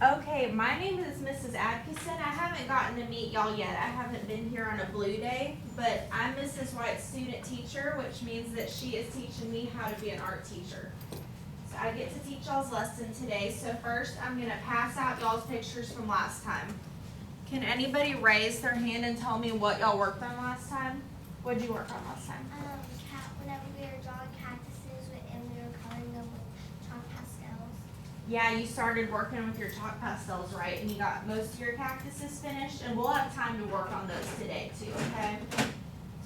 Okay, my name is Mrs. Atkinson. I haven't gotten to meet y'all yet. I haven't been here on a blue day, but I'm Mrs. White's student teacher, which means that she is teaching me how to be an art teacher. So I get to teach y'all's lesson today. So first, I'm gonna pass out y'all's pictures from last time. Can anybody raise their hand and tell me what y'all worked on last time? What'd you work on last time? Whenever we were drawing cactuses and we were coloring them with chalk pastels. Yeah, you started working with your chalk pastels, right? And you got most of your cactuses finished, and we'll have time to work on those today too, okay?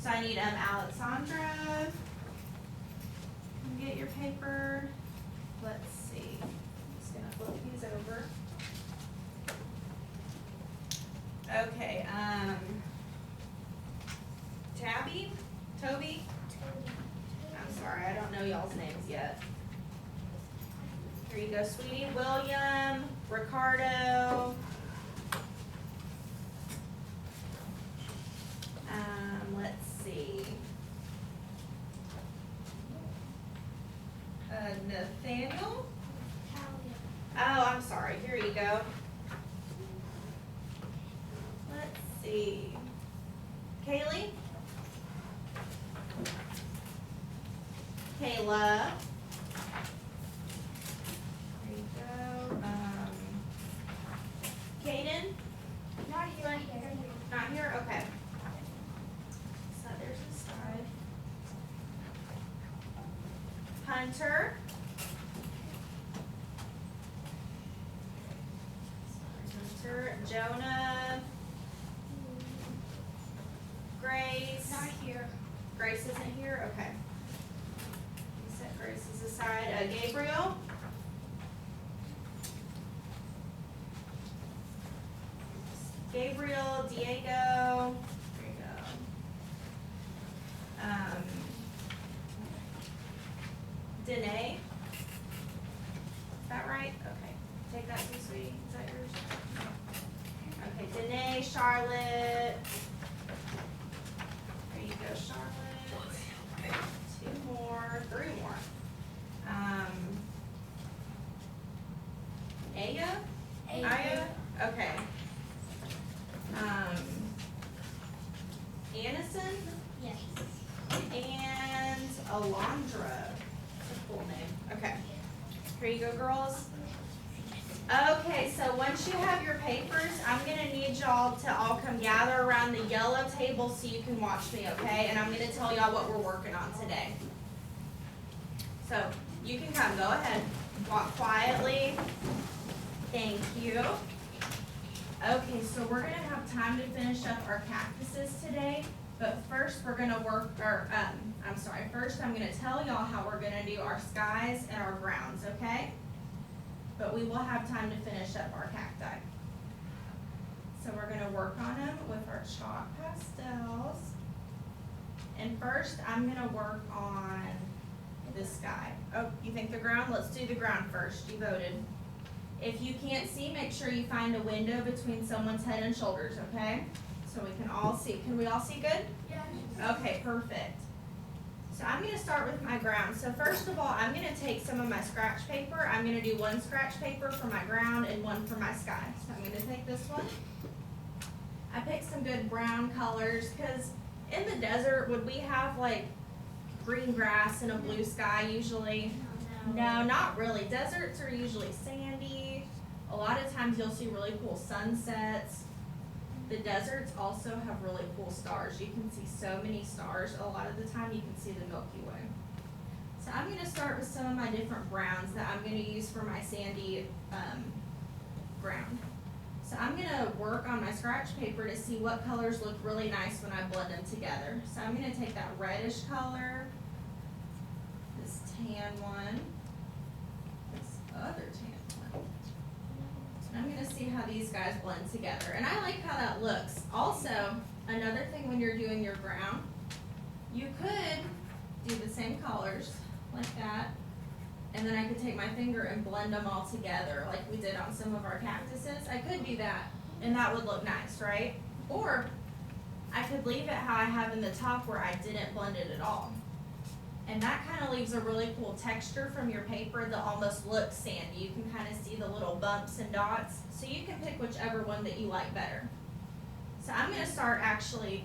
So I need Alexandra. Get your paper. Let's see. I'm just gonna flip these over. Okay, Toby? I'm sorry, I don't know y'all's names yet. Here you go, sweetie. William, Ricardo. Let's see. Nathaniel? Oh, I'm sorry. Here you go. Let's see. Kaylee? Kayla? There you go. Kaden? Not here. Not here? Okay. So there's the side. Hunter? Hunter. Jonah? Grace? Not here. Grace isn't here? Okay. Set Grace's aside. Gabriel? Gabriel, Diego. There you go. Danae. Is that right? Okay. Take that too, sweetie. Is that yours? Okay, Danae, Charlotte. There you go, Charlotte. Two more, three more. Aya? Okay. Anison Yes. and Alondra. That's a cool name. Okay. Here you go, girls. Okay, so once you have your papers, I'm gonna need y'all to all come gather around the yellow table so you can watch me, okay? And I'm gonna tell y'all what we're working on today. So you can come, go ahead. Walk quietly. Thank you. Okay, so we're gonna have time to finish up our cactuses today, but first we're gonna first I'm gonna tell y'all how we're gonna do our skies and our grounds, okay? But we will have time to finish up our cacti. So we're gonna work on them with our chalk pastels. And first, I'm gonna work on the sky. Oh, you think the ground? Let's do the ground first. You voted. If you can't see, make sure you find a window between someone's head and shoulders, okay? So we can all see. Can we all see good? Yes. Okay, perfect. So I'm gonna start with my ground. So first of all, I'm gonna take some of my scratch paper. I'm gonna do one scratch paper for my ground and one for my sky. So I'm gonna take this one. I picked some good brown colors because in the desert, would we have like green grass and a blue sky usually? No, not really. Deserts are usually sandy. A lot of times you'll see really cool sunsets. The deserts also have really cool stars. You can see so many stars. A lot of the time you can see the Milky Way. So I'm going to start with some of my different browns that I'm going to use for my sandy ground. So I'm going to work on my scratch paper to see what colors look really nice when I blend them together. So I'm going to take that reddish color, this tan one, this other tan one. And I'm going to see how these guys blend together. And I like how that looks. Also, another thing when you're doing your ground, you could do the same colors like that. And then I could take my finger and blend them all together like we did on some of our cactuses. I could do that and that would look nice, right? Or I could leave it how I have in the top where I didn't blend it at all. And that kind of leaves a really cool texture from your paper that almost looks sandy. You can kind of see the little bumps and dots. So you can pick whichever one that you like better. So I'm gonna start actually,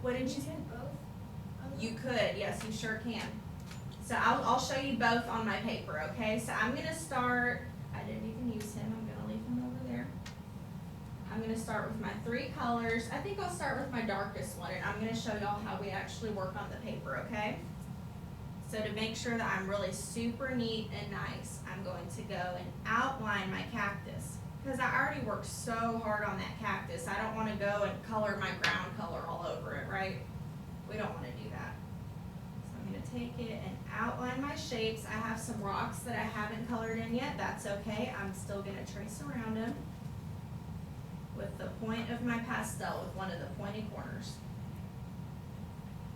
what did you say? Both? You could, yes, you sure can. So I'll show you both on my paper, okay? So I'm gonna start, I didn't even use him, I'm gonna leave him over there. I'm gonna start with my 3 colors. I think I'll start with my darkest one, and I'm gonna show y'all how we actually work on the paper, okay? So to make sure that I'm really super neat and nice, I'm going to go and outline my cactus. Because I already worked so hard on that cactus, I don't wanna go and color my ground color all over it, right? We don't wanna do that. So I'm gonna take it and outline my shapes. I have some rocks that I haven't colored in yet, that's okay. I'm still gonna trace around them with the point of my pastel with one of the pointy corners.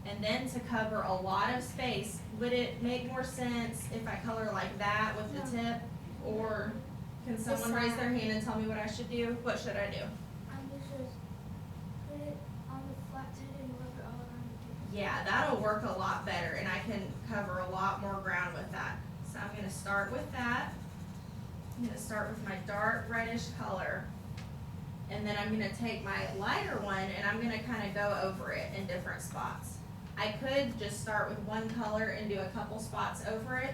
And then to cover a lot of space, would it make more sense if I color like that with the tip? Or can someone raise their hand and tell me what I should do? What should I do? Just put it on the flat tip and rub it all around the paper. Yeah, that'll work a lot better and I can cover a lot more ground with that. So I'm gonna start with that. I'm gonna start with my dark reddish color. And then I'm gonna take my lighter one and I'm gonna kinda go over it in different spots. I could just start with one color and do a couple spots over it.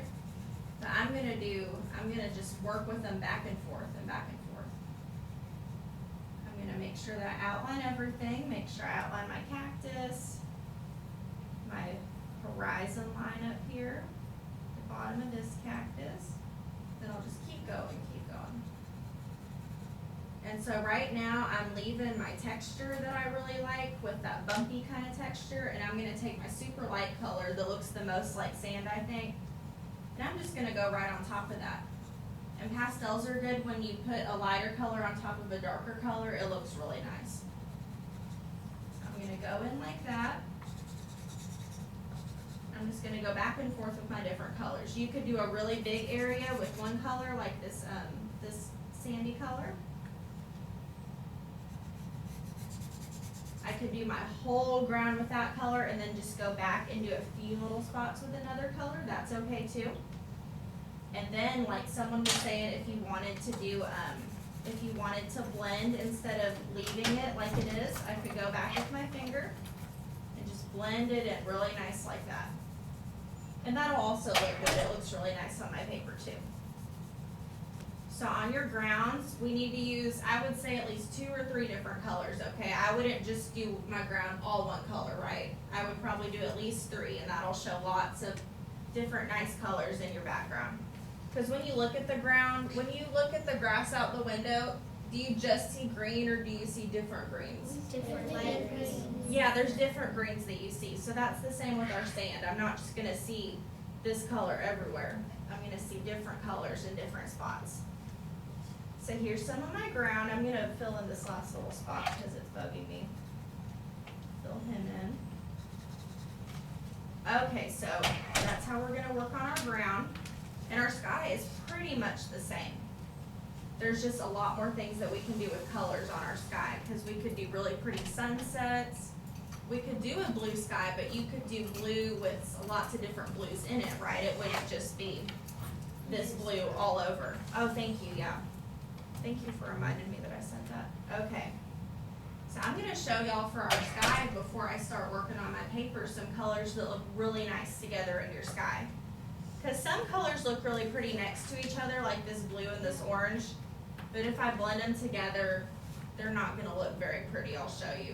But I'm gonna just work with them back and forth and back and forth. I'm gonna make sure that I outline everything, make sure I outline my cactus, my horizon line up here, the bottom of this cactus. Then I'll just keep going, keep going. And so right now, I'm leaving my texture that I really like with that bumpy kind of texture, and I'm gonna take my super light color that looks the most like sand, I think, and I'm just gonna go right on top of that. And pastels are good when you put a lighter color on top of a darker color, it looks really nice. So I'm gonna go in like that. I'm just gonna go back and forth with my different colors. You could do a really big area with one color, like this sandy color. I could do my whole ground with that color and then just go back and do a few little spots with another color, that's okay too. And then, like someone was saying, if you wanted to do, if you wanted to blend instead of leaving it like it is, I could go back with my finger and just blend it in really nice like that. And that'll also look good, it looks really nice on my paper too. So on your grounds, we need to use, I would say at least 2 or 3 different colors, okay? I wouldn't just do my ground all one color, right? I would probably do at least 3, and that'll show lots of different nice colors in your background. Because when you look at the ground, when you look at the grass out the window, do you just see green or do you see different greens? Different light greens. Yeah, there's different greens that you see. So that's the same with our sand. I'm not just gonna see this color everywhere. I'm gonna see different colors in different spots. So here's some of my ground. I'm gonna fill in this last little spot because it's bugging me. Fill him in. Okay, so that's how we're gonna work on our ground. And our sky is pretty much the same. There's just a lot more things that we can do with colors on our sky because we could do really pretty sunsets. We could do a blue sky, but you could do blue with lots of different blues in it, right? It wouldn't just be this blue all over. Oh, thank you, yeah. Thank you for reminding me that I said that. Okay. So I'm gonna show y'all for our sky before I start working on my paper some colors that look really nice together in your sky. Because some colors look really pretty next to each other, like this blue and this orange. But if I blend them together, they're not gonna look very pretty, I'll show you.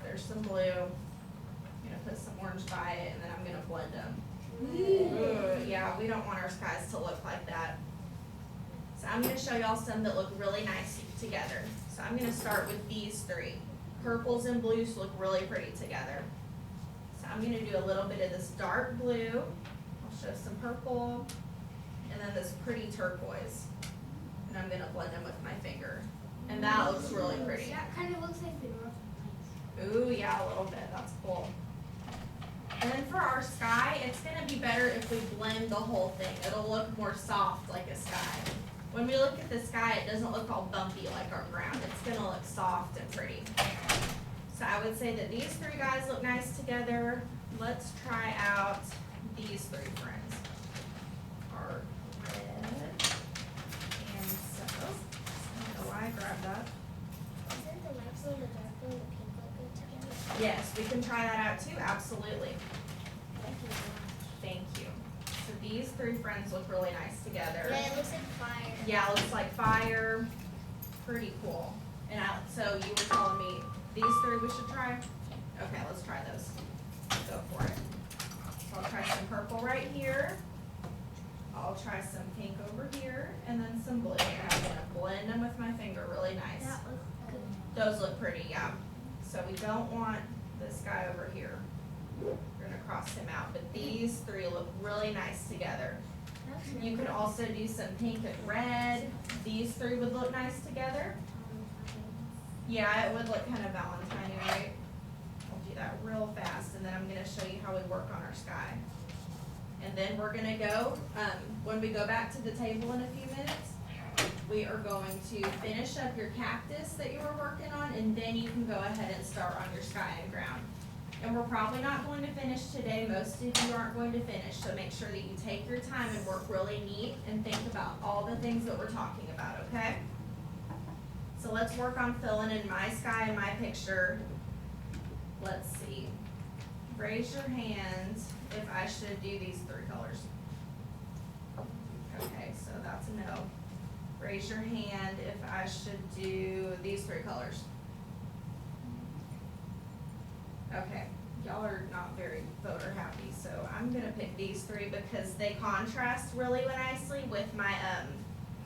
There's some blue, I'm gonna put some orange by it, and then I'm gonna blend them. Ooh, yeah, we don't want our skies to look like that. So I'm gonna show y'all some that look really nice together. So I'm gonna start with these 3. Purples and blues look really pretty together. So I'm gonna do a little bit of this dark blue. I'll show some purple, and then this pretty turquoise. And I'm gonna blend them with my finger. And that looks really pretty. That kind of looks like the North Lights. Ooh, yeah, a little bit, that's cool. And then for our sky, it's gonna be better if we blend the whole thing. It'll look more soft like a sky. When we look at the sky, it doesn't look all bumpy like our ground. It's gonna look soft and pretty. So I would say that these 3 guys look nice together. Let's try out these three friends are red and so, I don't know why I grabbed that. Isn't the light blue, the dark blue, and the pink look good together? Yes, we can try that out too, absolutely. Thank you. Thank you. So these three friends look really nice together. Yeah, it looks like fire. Yeah, it looks like fire, pretty cool. And so you were telling me these three we should try? Okay, let's try those. Go for it. So I'll try some purple right here. I'll try some pink over here, and then some blue. And I'm gonna blend them with my finger really nice. That looks good. Those look pretty, yeah. So we don't want this guy over here. We're gonna cross him out, but these three look really nice together. You could also do some pink and red. These three would look nice together. Yeah, it would look kind of Valentine-y, right? I'll do that real fast, and then I'm gonna show you how we work on our sky. And then we're gonna go, when we go back to the table in a few minutes, we are going to finish up your cactus that you were working on, and then you can go ahead and start on your sky and ground. And we're probably not going to finish today, most of you aren't going to finish, so make sure that you take your time and work really neat and think about all the things that we're talking about, okay? So let's work on filling in my sky and my picture. Let's see. Raise your hand if I should do these three colors. Okay, so that's a no. Raise your hand if I should do these three colors. Okay, y'all are not very voter happy, so I'm gonna pick these three because they contrast really nicely with my,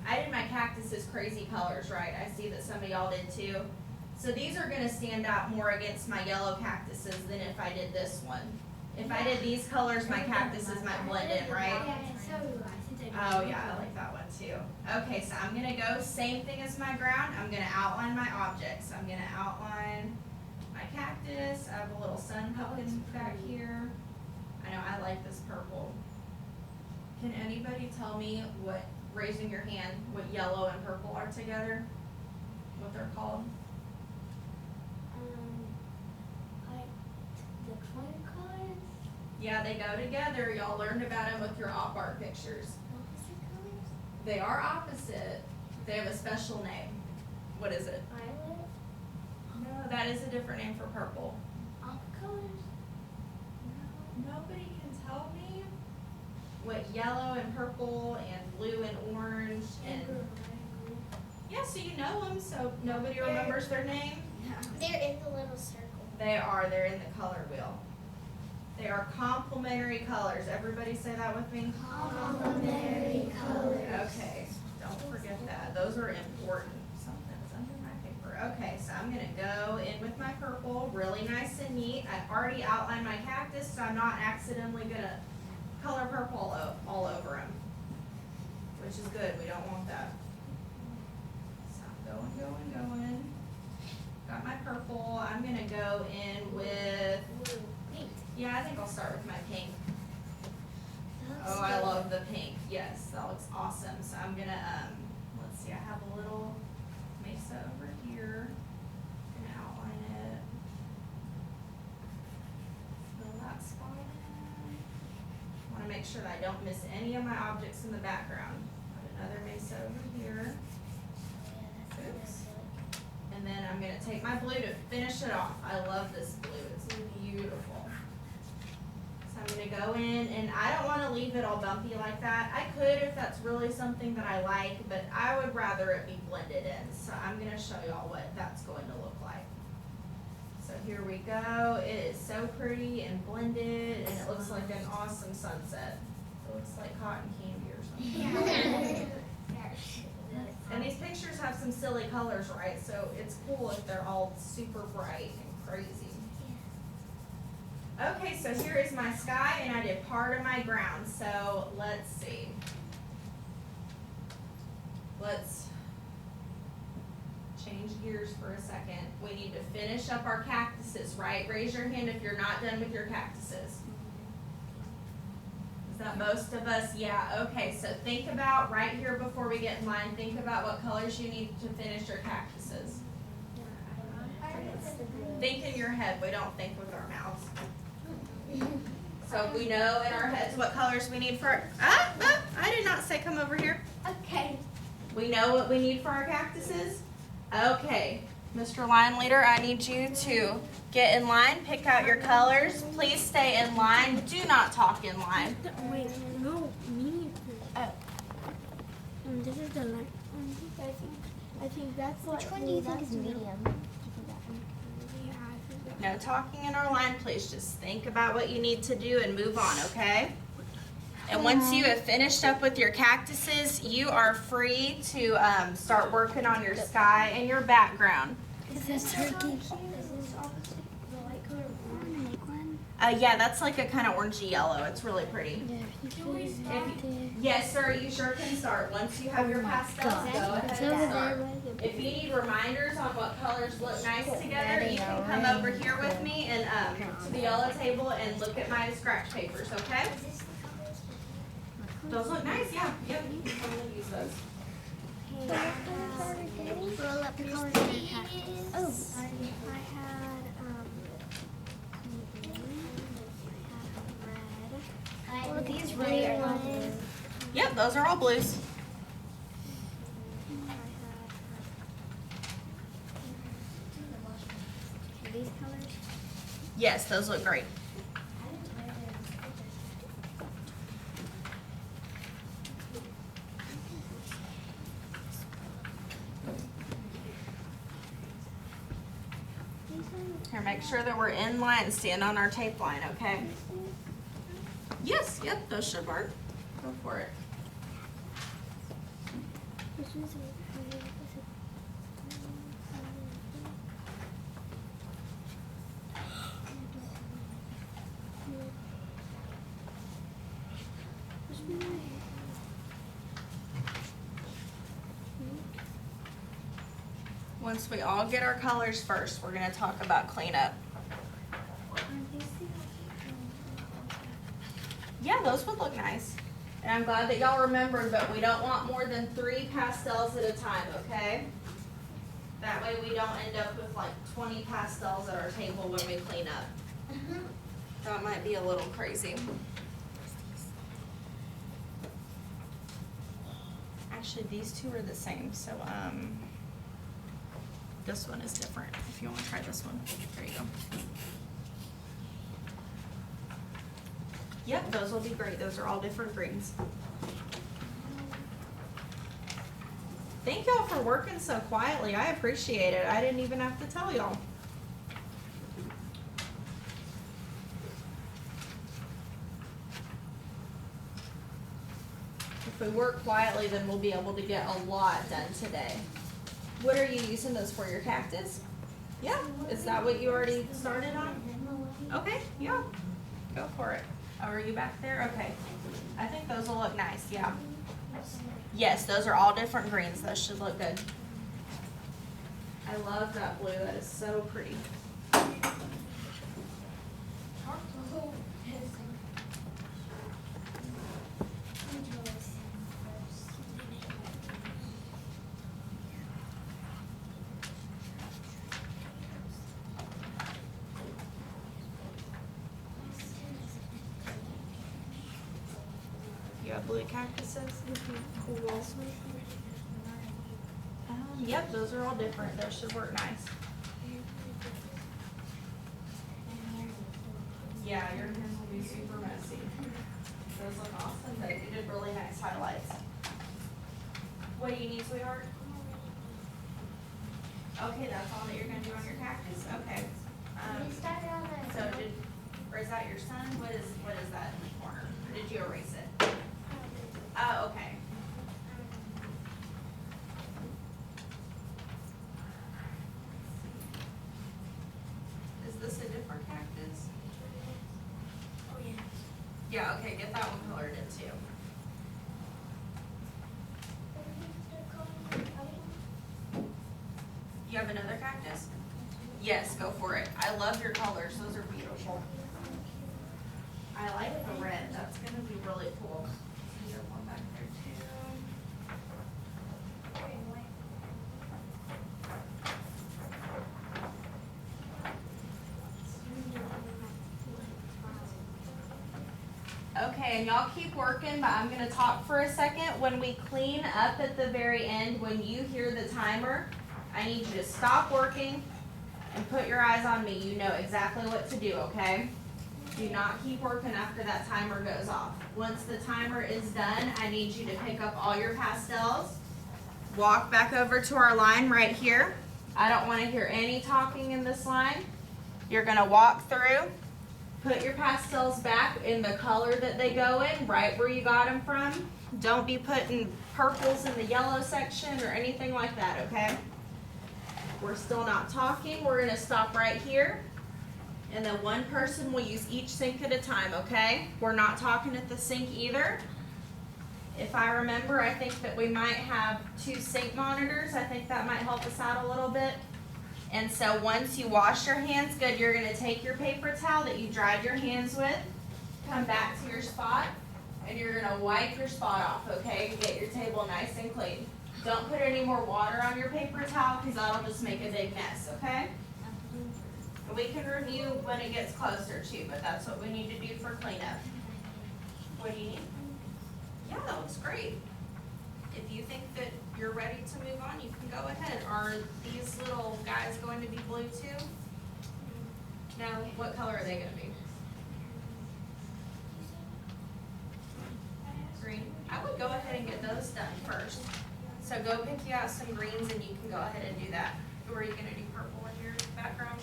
I did my cactuses crazy colors, right? I see that some of y'all did too. So these are gonna stand out more against my yellow cactuses than if I did this one. If I did these colors, my cactuses might blend in, right? Yeah, so do I. Oh yeah, I like that one too. Okay, so I'm gonna go same thing as my ground. I'm gonna outline my objects. I'm gonna outline my cactus. I have a little sun poking back here. I know, I like this purple. Can anybody tell me what, raising your hand, what yellow and purple are together? What they're called? Like the twin colors? Yeah, they go together. Y'all learned about them with your op art pictures. Opposite colors? They are opposite. They have a special name. What is it? Violet? No, that is a different name for purple. Op colors? No, nobody can tell me what yellow and purple and blue and orange and, yeah, so you know them, so nobody remembers their name? They're in the little circle. They're in the color wheel. They are complementary colors. Everybody say that with me? Complementary colors. Okay, don't forget that. Those are important. Something's under my paper. Okay, so I'm gonna go in with my purple, really nice and neat. I've already outlined my cactus, so I'm not accidentally gonna color purple all over him, which is good. We don't want that. So I'm going. Got my purple. I'm gonna go in with, Blue. Pink. yeah, I think I'll start with my pink. Oh, I love the pink. Yes, that looks awesome. So I'm gonna, let's see, I have a little mesa over here. Gonna outline it. Fill that spot in. Wanna make sure that I don't miss any of my objects in the background. Put another mesa over here. Oops. And then I'm gonna take my blue to finish it off. I love this blue, it's beautiful. So I'm gonna go in, and I don't wanna leave it all bumpy like that. I could if that's really something that I like, but I would rather it be blended in. So I'm gonna show y'all what that's going to look like. So here we go. It is so pretty and blended, and it looks like an awesome sunset. It looks like cotton candy or something. And these pictures have some silly colors, right? So it's cool if they're all super bright and crazy. Okay, so here is my sky, and I did part of my ground. So let's see. Let's change gears for a second. We need to finish up our cactuses, right? Raise your hand if you're not done with your cactuses. Is that most of us? Yeah, okay, so think about right here before we get in line, think about what colors you need to finish your cactuses. Think in your head, we don't think with our mouths. So we know in our heads what colors we need for, I did not say come over here. Okay. We know what we need for our cactuses? Okay, Mr. Line Leader, I need you to get in line, pick out your colors. Please stay in line. Do not talk in line. Wait, no, me. This is the line. I think that's what. Which one do you think is medium? Yeah, I think that. No talking in our line, please. Just think about what you need to do and move on, okay? And once you have finished up with your cactuses, you are free to start working on your sky and your background. Is this turkey? Is this opposite the light color one? Make one? Yeah, that's like a kind of orangey yellow. It's really pretty. Yeah. Yes, sir, you sure can start. Once you have your pastels, go ahead It's and over start. there by the. If you need reminders on what colors look nice together, you can come over here with me and to the yellow table and look at my scratch papers, okay? Is this the colors? Those look nice, yeah. Yep, you can totally use those. Roll up the colors in your cactus. Oh. I had red. Are these really are not blue? Yep, those are all blues. These colors. Yes, those look great. Here, make sure that we're in line. Stand on our tape line, okay? Yes, yep, those should work. Go for it. Once we all get our colors first, we're gonna talk about cleanup. Yeah, those would look nice. And I'm glad that y'all remembered, but we don't want more than 3 pastels at a time, okay? That way we don't end up with like 20 pastels at our table when we clean up. That might be a little crazy. Actually, these two are the same, so this one is different. If you want to try this one, there you go. Yep, those will be great. Those are all different greens. Thank y'all for working so quietly. I appreciate it. I didn't even have to tell y'all. If we work quietly, then we'll be able to get a lot done today. What are you using those for, your cactus? Yeah, is that what you already started on? Okay, yeah, go for it. Oh, are you back there? Okay. I think those will look nice, yeah. Yes, those are all different greens. Those should look good. I love that blue. That is so pretty. You have blue cactuses? Cool. Yep, those are all different. Those should work nice. Yeah, your hands will be super messy. Those look awesome, but you did really nice highlights. What do you need, sweetheart? Okay, that's all that you're gonna do on your cactus? Okay. We started on the. So or is that your son? What is that in the corner? Or did you erase it? Oh, okay. Is this a different cactus? Oh, yeah. Yeah, okay, get that one colored in too. You have another cactus? Yes, go for it. I love your colors. Those are beautiful. I like the red. That's gonna be really cool. You have one back there too. Okay, and y'all keep working, but I'm gonna talk for a second. When we clean up at the very end, when you hear the timer, I need you to stop working and put your eyes on me. You know exactly what to do, okay? Do not keep working after that timer goes off. Once the timer is done, I need you to pick up all your pastels, walk back over to our line right here. I don't want to hear any talking in this line. You're gonna walk through, put your pastels back in the color that they go in, right where you got them from. Don't be putting purples in the yellow section or anything like that, okay? We're still not talking. We're gonna stop right here. And then one person will use each sink at a time, okay? We're not talking at the sink either. If I remember, I think that we might have 2 sink monitors. I think that might help us out a little bit. And so once you wash your hands good, you're gonna take your paper towel that you dried your hands with, come back to your spot, and you're gonna wipe your spot off, okay? Get your table nice and clean. Don't put any more water on your paper towel because that'll just make a big mess, okay? We can review when it gets closer too, but that's what we need to do for cleanup. What do you need? Yeah, that looks great. If you think that you're ready to move on, you can go ahead. Are these little guys going to be blue too? No, what color are they gonna be? Green. I would go ahead and get those done first. So go pick you out some greens and you can go ahead and do that. Or are you gonna do purple in your background?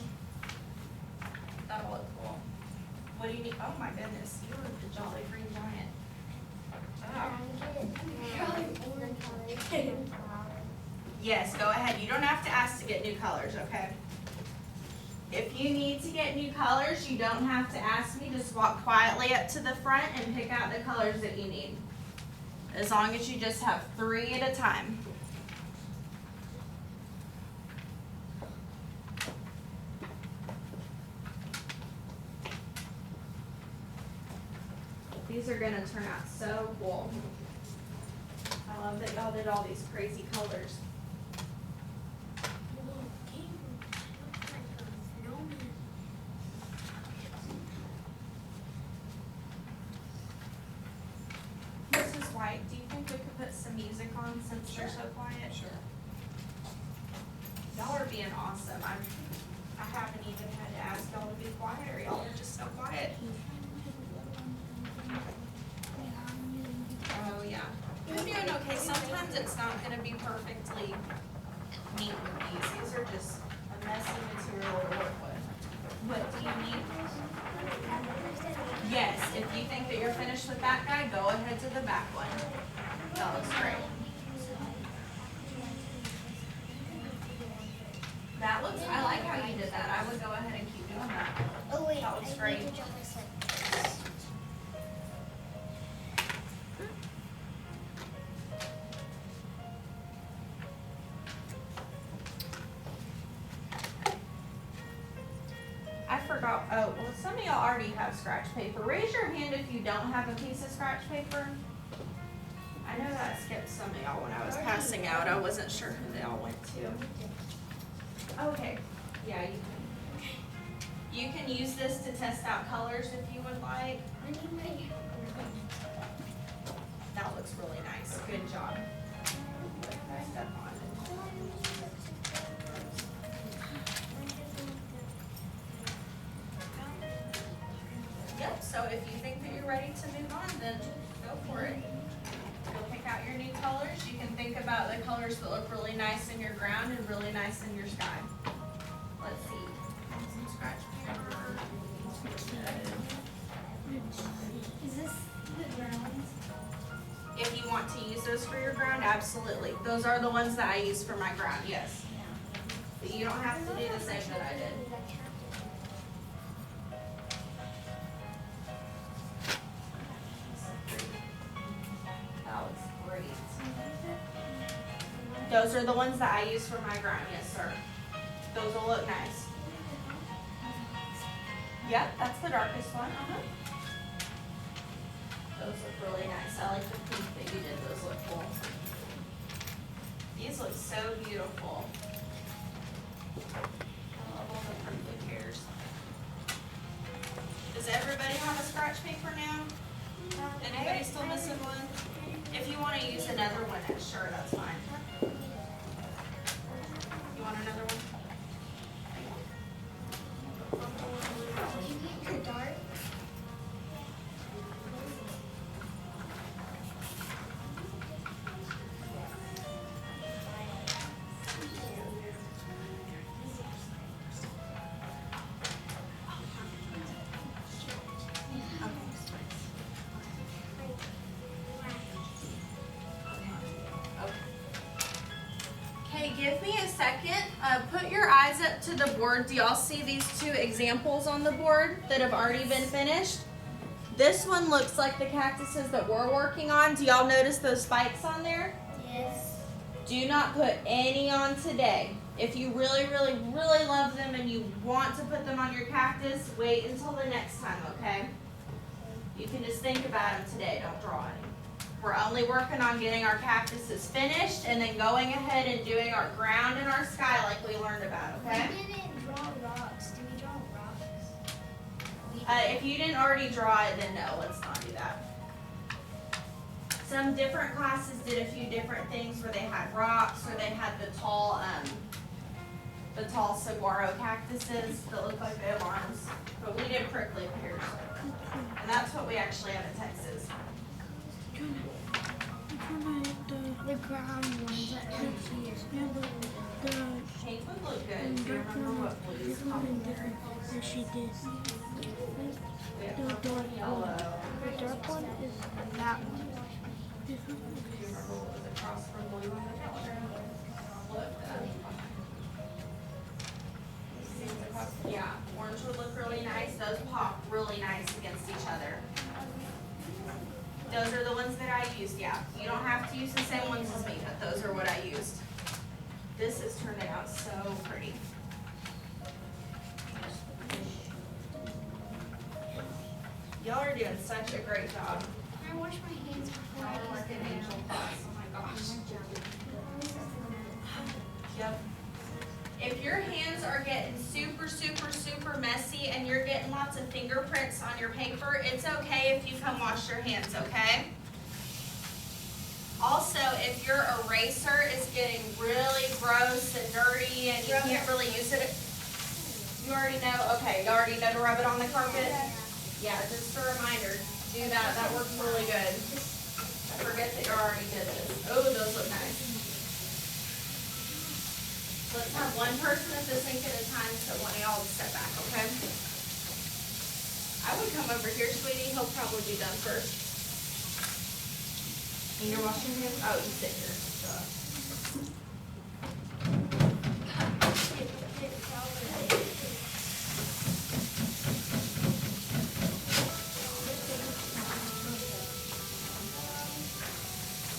That'll look cool. What do you need? Oh my goodness, you are the Jolly Green Giant. Yes, go ahead. You don't have to ask to get new colors, okay? If you need to get new colors, you don't have to ask me. Just walk quietly up to the front and pick out the colors that you need. As long as you just have 3 at a time. These are gonna turn out so cool. I love that y'all did all these crazy colors. Mrs. White, do you think we could put some music on since you're so quiet? Sure. Y'all are being awesome. I haven't even had to ask y'all to be quiet, or y'all are just so quiet. Oh, yeah. You're doing okay. Sometimes it's not gonna be perfectly neat with these. These are just a messy material to work with. What do you need? Yes, if you think that you're finished with that guy, go ahead to the back one. That looks great. That looks, I like how you did that. I would go ahead and keep doing that. Oh wait, That looks I great. need to jump this. I forgot, oh, well, some of y'all already have scratch paper. Raise your hand if you don't have a piece of scratch paper. I know that skipped some of y'all when I was passing out. I wasn't sure who they all went to. Okay, yeah, you can use this to test out colors if you would like. I need my That looks really nice. Good job. What did I step on? Yep, so if you think that you're ready to move on, then go for it. Go pick out your new colors. You can think about the colors that look really nice in your ground and really nice in your sky. Let's see. Some scratch paper. Is this the ground? If you want to use those for your ground, absolutely. Those are the ones that I use for my ground, yes. But you don't have to do the same that I did. That looks great. Those are the ones that I use for my ground, yes, sir. Those will look nice. Yep, that's the darkest one. Those look really nice. I like the pink that you did. Those look cool. These look so beautiful. I love all the prickly hairs. Does everybody have a scratch paper now? Anybody still missing one? If you want to use another one, sure, that's fine. You want another one? Did you get your dart? Okay, give me a second. Put your eyes up to the board. Do y'all see these two examples on the board that have already been finished? This one looks like the cactuses that we're working on. Do y'all notice those spikes on there? Yes. Do not put any on today. If you really, really, really love them and you want to put them on your cactus, wait until the next time, okay? You can just think about them today. Don't draw any. We're only working on getting our cactuses finished and then going ahead and doing our ground and our sky like we learned about, okay? We didn't draw rocks. Did we draw rocks? If you didn't already draw it, then no, let's not do that. Some different classes did a few different things where they had rocks or they had the tall saguaro cactuses that look like they have arms. But we did prickly pears. And that's what we actually have in Texas. The ground ones that have the Pink would look good. Do you remember what blues different than she did. The dark yellow? The dark one is that one. Do you remember what was across from blue on the picture? Look, yeah, orange would look really nice. Those pop really nice against each other. Those are the ones that I used, yeah. You don't have to use the same ones as me, but those are what I used. This is turning out so pretty. Y'all are doing such a great job. Can I wash my hands before I Y'all are use like the an angel class, oh my gosh. Yep. If your hands are getting super, super, super messy and you're getting lots of fingerprints on your paper, it's okay if you come wash your hands, okay? Also, if your eraser is getting really gross and dirty and you can't really use it, you already know, okay, you already know to rub it on the carpet? Yeah, just a reminder, do that, that works really good. I forget that you already did this. Oh, those look nice. Let's have one person at the sink at a time, so one of y'all step back, okay? I would come over here, sweetie. He'll probably be done first. And you're washing your hands? Oh, you sit here.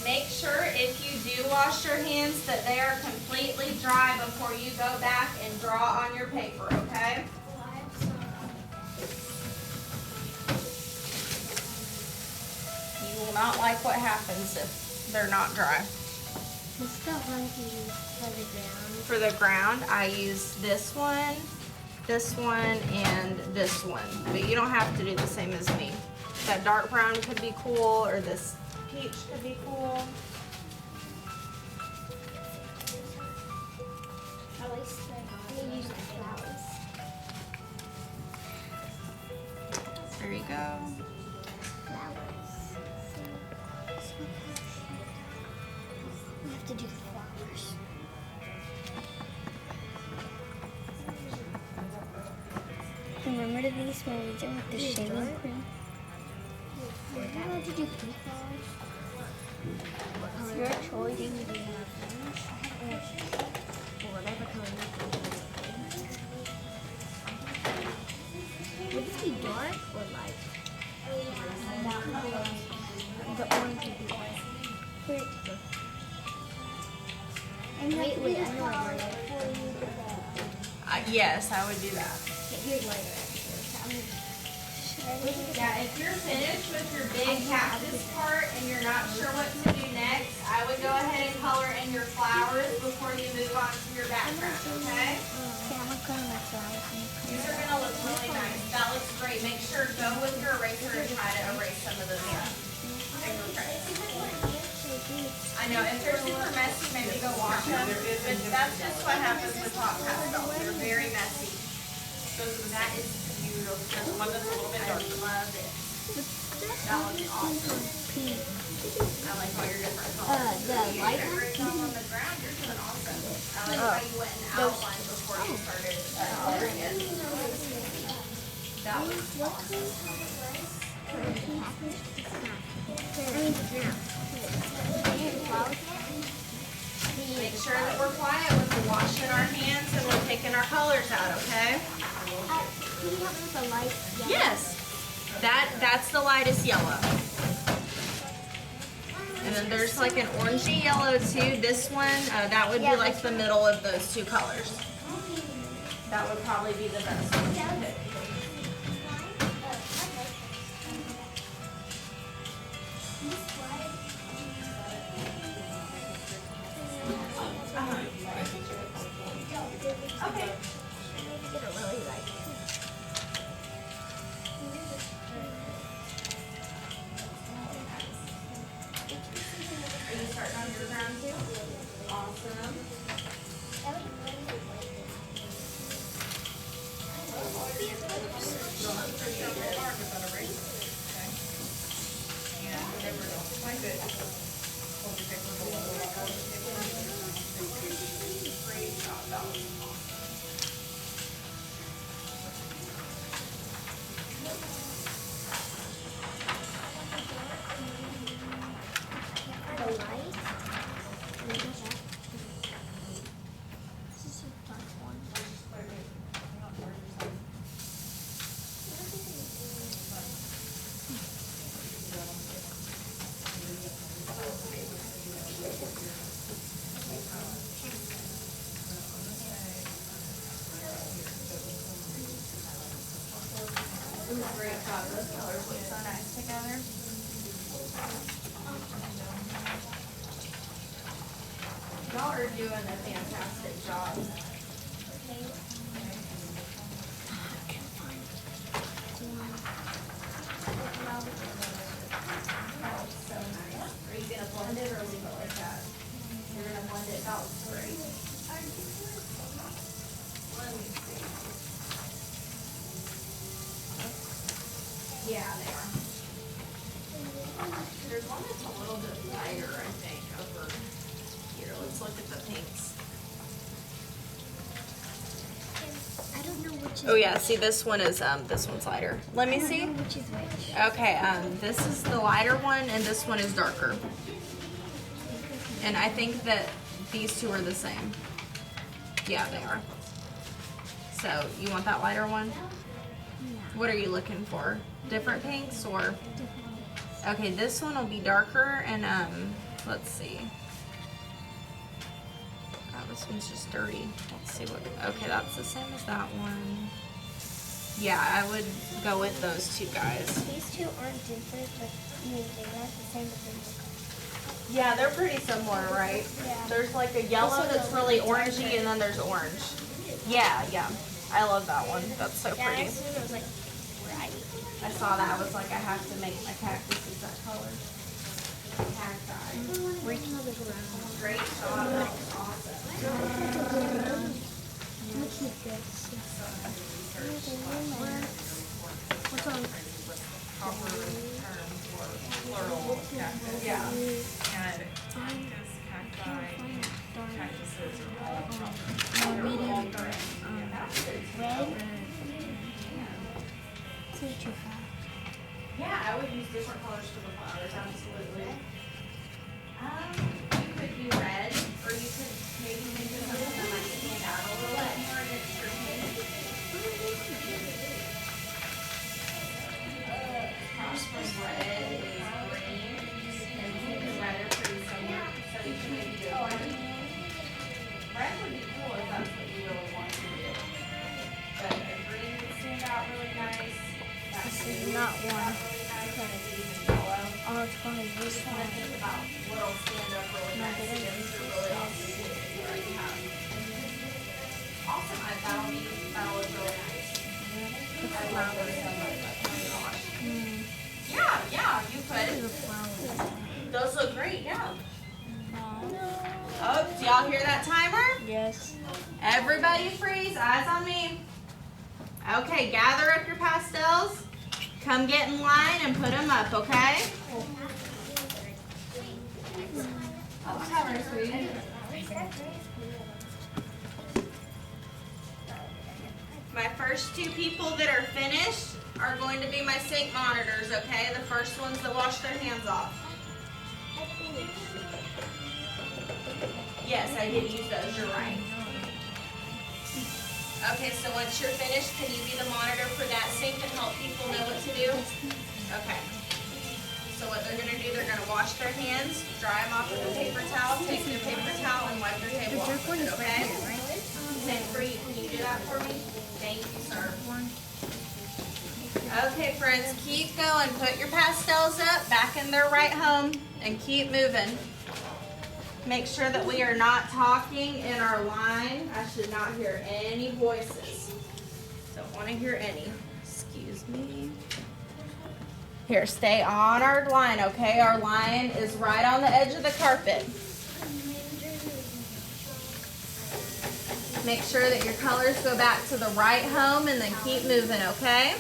Make sure if you do wash your hands that they are completely dry before you go back and draw on your paper, okay? You will not like what happens if they're not dry. What's the one you use for the ground? For the ground, I use this one, and this one. But you don't have to do the same as me. That dark brown could be cool, or this peach could be cool. At least we use the flowers. There you go. We have to do the flowers. Remember these when we did with the shaving cream? We're going to do pink flowers. It's your choice. Whatever color you think. Would it be dark or light? The orange would be white. Wait, I know I'm right. Yes, I would do that. Here's lighter actually. Yeah, if you're finished with your big cactus part and you're not sure what to do next, I would go ahead and color in your flowers before you move on to your background, okay? Okay, I'm gonna color my flowers. These are gonna look really nice. That looks great. Make sure go with your eraser and try to erase some of those fingerprints. I know, if they're super messy, maybe go wash them, but that's just what happens with hot pastels. They're very messy. That is beautiful. There's one that's a little bit dark. I love it. That looks awesome. Pink. I like all your different colors. The light one? Right on the ground, you're doing awesome. I like how you went and outlined before you started coloring it. That was awesome. Make sure that we're quiet when we're washing our hands and we're taking our colors out, okay? Can you help me with the light yellow? Yes. That's the lightest yellow. And then there's like an orangey yellow too. This one, that would be like the middle of those two colors. That would probably be the best one to pick. Okay. Are you starting on your ground too? Awesome. Great job. Those colors look so nice together. Y'all are doing a fantastic job. That looks so nice. Are you gonna blend it or leave it like that? You're gonna blend it. That looks great. Let me see. Yeah, they are. There's one that's a little bit lighter, I think, over here. Let's look at the pinks. I don't know which is Oh yeah, see this one's lighter. Let me see. which is which. Okay, this is the lighter one and this one is darker. And I think that these two are the same. Yeah, they are. So, you want that lighter one? What are you looking for? Different pinks or? Okay, this one will be darker and let's see. Oh, this one's just dirty. Let's see what, okay, that's the same as that one. Yeah, I would go with those two guys. These two aren't different, but they're not the same, but they look. Yeah, they're pretty similar, right? Yeah. There's like a yellow that's really orangey and then there's orange. Yeah, yeah. I love that one. That's so Yeah, pretty. as soon as I was like, right. I saw that. I was like, I have to make my cactuses that color. Cacti. Right now there's around. Great job. That was awesome. I'm gonna keep this. What's on? Proper term for plural cactus. Yeah. And cactus, cacti, cactuses are all proper. They're all correct. Red. 225. Yeah, I would use different colors for the flowers, absolutely. You could do red, or you could maybe think of something that might stand out a little bit more against your pink. Crossbow red is green, and pink and red are pretty similar, so you can maybe do red. Red would be cool if that's what you really want to do. But a green would stand out really nice. This is not just want to think about what'll stand up really nice against your really awesome paint that you already have. Awesome, that'll look really nice. I love those so much. Oh my gosh. Yeah, you could. Those look great, yeah. Oh, do y'all hear that timer? Yes. Everybody freeze, eyes on me. Okay, gather up your pastels. Come get in line and put them up, okay? Oh, timer, sweetie. My first two people that are finished are going to be my sink monitors, okay? The first ones that wash their hands off. Yes, I did use those, you're right. Okay, so once you're finished, can you be the monitor for that sink and help people know what to do? Okay. So what they're gonna do, they're gonna wash their hands, dry them off with a paper towel, take their paper towel and wipe their table off with it, okay? Same for you, can you do that for me? Thank you, sir. Okay, friends, keep going. Put your pastels up, back in their right home, and keep moving. Make sure that we are not talking in our line. I should not hear any voices. Don't want to hear any. Excuse me. Here, stay on our line, okay? Our line is right on the edge of the carpet. Make sure that your colors go back to the right home and then keep moving, okay?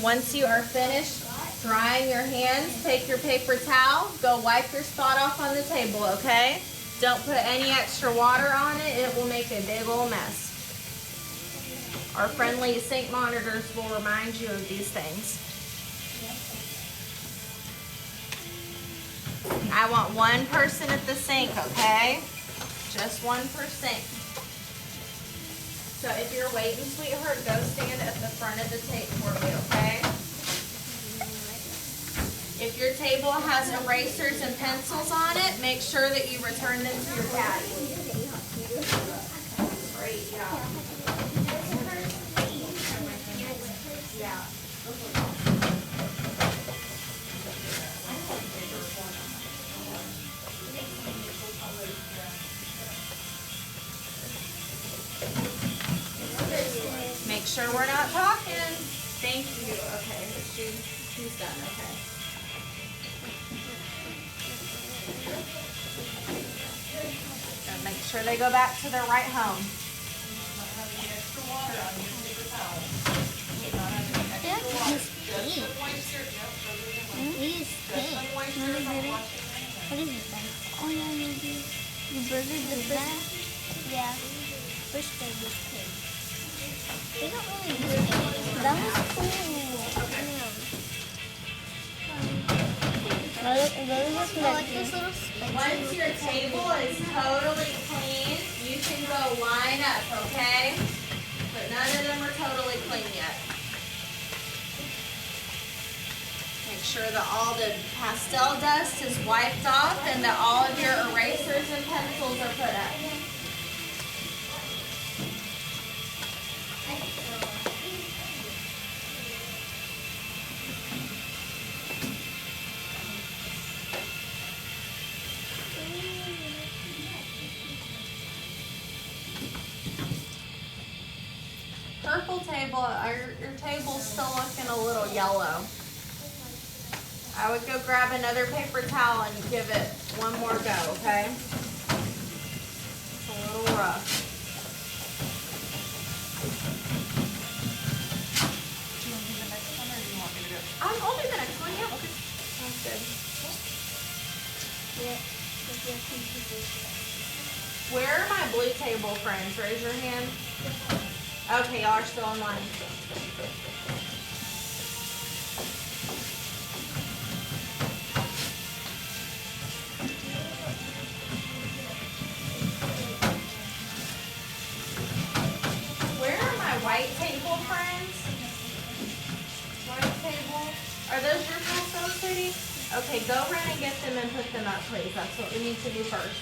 Once you are finished drying your hands, take your paper towel, go wipe your spot off on the table, okay? Don't put any extra water on it. It will make a big old mess. Our friendly sink monitors will remind you of these things. I want one person at the sink, okay? Just one per sink. So if you're waiting, sweetheart, go stand at the front of the tape for me, okay? If your table has erasers and pencils on it, make sure that you return them to your caddy. Great, yeah. Yeah. Make sure we're not talking. Thank you. Okay, she's done, okay. And make sure they go back to their right home. What is it then? Oh yeah, maybe the burger did that. Yeah. Fish burger pig. They don't really use it anymore. That was cool. Once your table is totally clean, you can go line up, okay? But none of them are totally clean yet. Make sure that all the pastel dust is wiped off and that all of your erasers and pencils are put up. Purple table, your table's still looking a little yellow. I would go grab another paper towel and give it one more go, okay? It's a little rough. Do you want to do the next one or do you want me to do it? I'll do the next one, yeah. Okay. Sounds good. Where are my blue table friends? Raise your hand. Okay, y'all are still in line. Where are my white table friends? White table. Are those your pastels, sweetie? Okay, go run and get them and put them up, please. That's what we need to do first.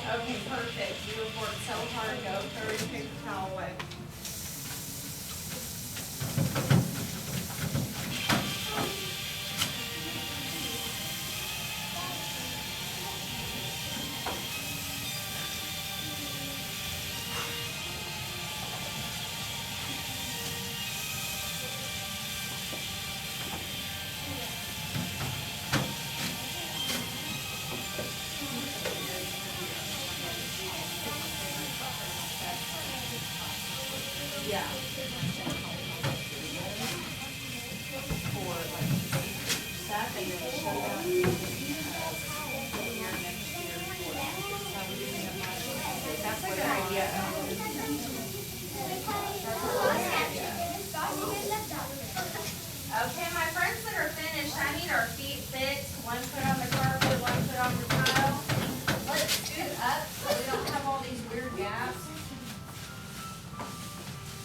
Okay, perfect. You have worked so hard. Go throw your paper towel away. Yeah. That's a good idea. Okay, my friends that are finished, I need our feet fixed. One foot on the carpet, one foot on the tile. Let's scoot up so we don't have all these weird gaps.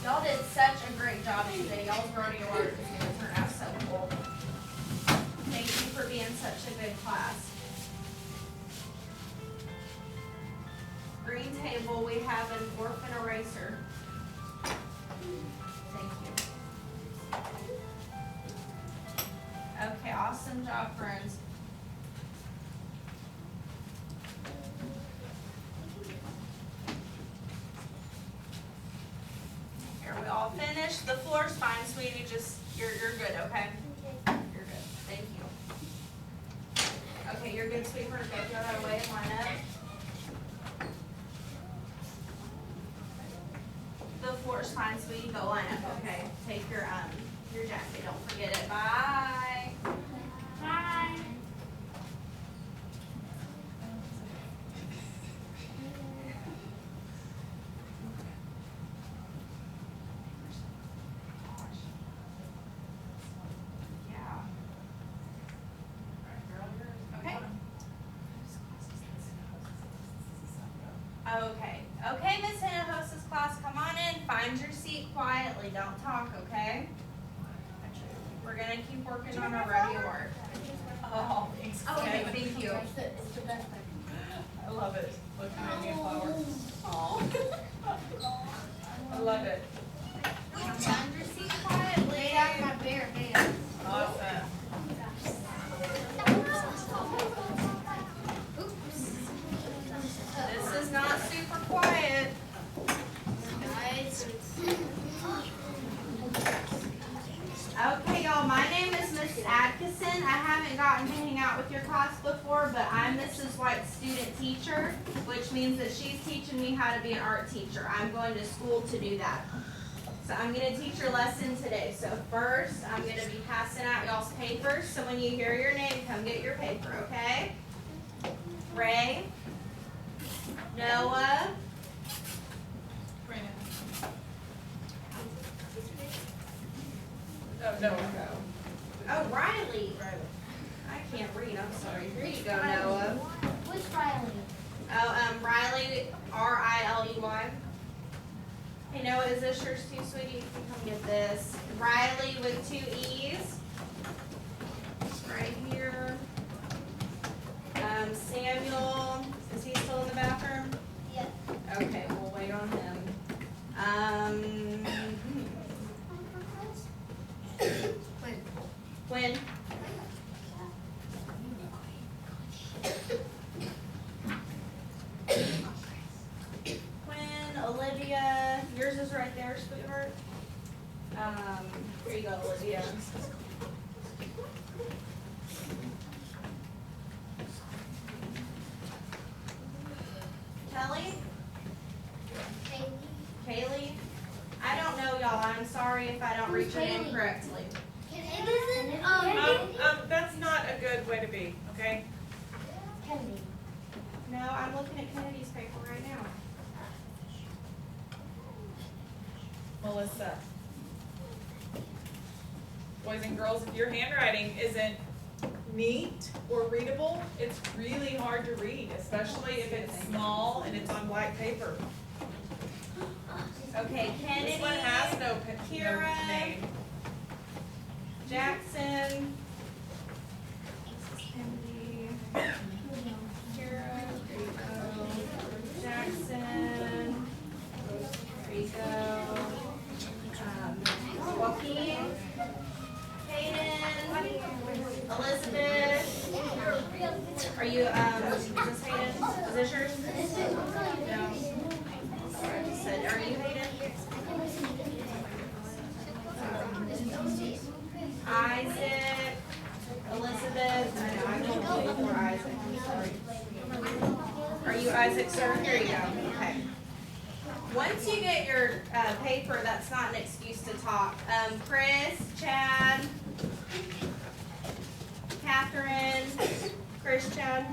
Y'all did such a great job today. Y'all's body of work is going to turn out so cool. Thank you for being such a good class. Green table, we have an orphan eraser. Thank you. Okay, awesome job, friends. Here, we all finished. The floor's fine, sweetie. Just, you're good, okay? You're good. Thank you. Okay, you're good, sweetheart. Go the other way and line up. The floor's fine, sweetie. Go line up, okay? Take your jacket. Don't forget it. Bye. Bye. Yeah. Okay. Okay, Miss Hinojosa's class, come on in. Find your seat quietly. Don't talk, okay? We're gonna keep working on our review work. Oh, thanks. Okay, thank you. I love it. Look at me, flower. I love it. Find your seat quietly. Lay down my bare hands. Awesome. This is not super quiet. Guys. Okay, y'all, my name is Miss Atkinson. I haven't gotten to hang out with your class before, but I'm Mrs. White's student teacher, which means that she's teaching me how to be an art teacher. I'm going to school to do that. So I'm going to teach your lesson today. So first, I'm going to be passing out y'all's papers. So when you hear your name, come get your paper, okay? Ray, Noah, Brandon. Oh, no. oh, Riley. I can't read, I'm sorry. Here you go, Noah. Which Riley? Oh, Riley, R-I-L-E-Y. Hey, Noah, is this yours too, sweetie? You can come get this. Riley with 2 E's. Right here. Samuel, is he still in the bathroom? Yeah. Okay, we'll wait on him. Quinn. Quinn, Olivia, yours is right there, sweetheart. Here you go, Olivia. Kelly? Kaylee? I don't know, y'all. I'm sorry if I don't read your name Kaylee? correctly. That's not a good way to be, okay? Kennedy. No, I'm looking at Kennedy's paper right now. Melissa. Boys and girls, if your handwriting isn't neat or readable, it's really hard to read, especially if it's small and it's on white paper. Okay, Kennedy. This one has no Kira. name. Jackson. Kennedy. Kira. There you go. Jackson. you, is this Hayden? Is this yours? No. Sorry, I just said, are you Hayden? Isaac, Elizabeth, I know, I told you before Isaac, I'm sorry. Are you Isaac, sir? Here you go, okay. Once you get your paper, that's not an excuse to talk. Chris, Chad, Catherine, Christian,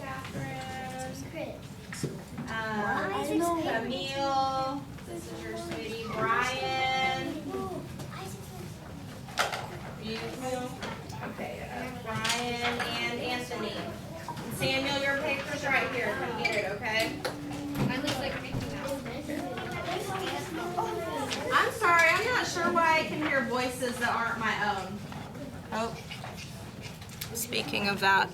Catherine, Camille, this is your sweetie, Brian, you, okay, Brian and Anthony. Samuel, your paper's right here, come get it, okay? I'm sorry, I'm not sure why I can hear voices that aren't my own. Oh, speaking of that.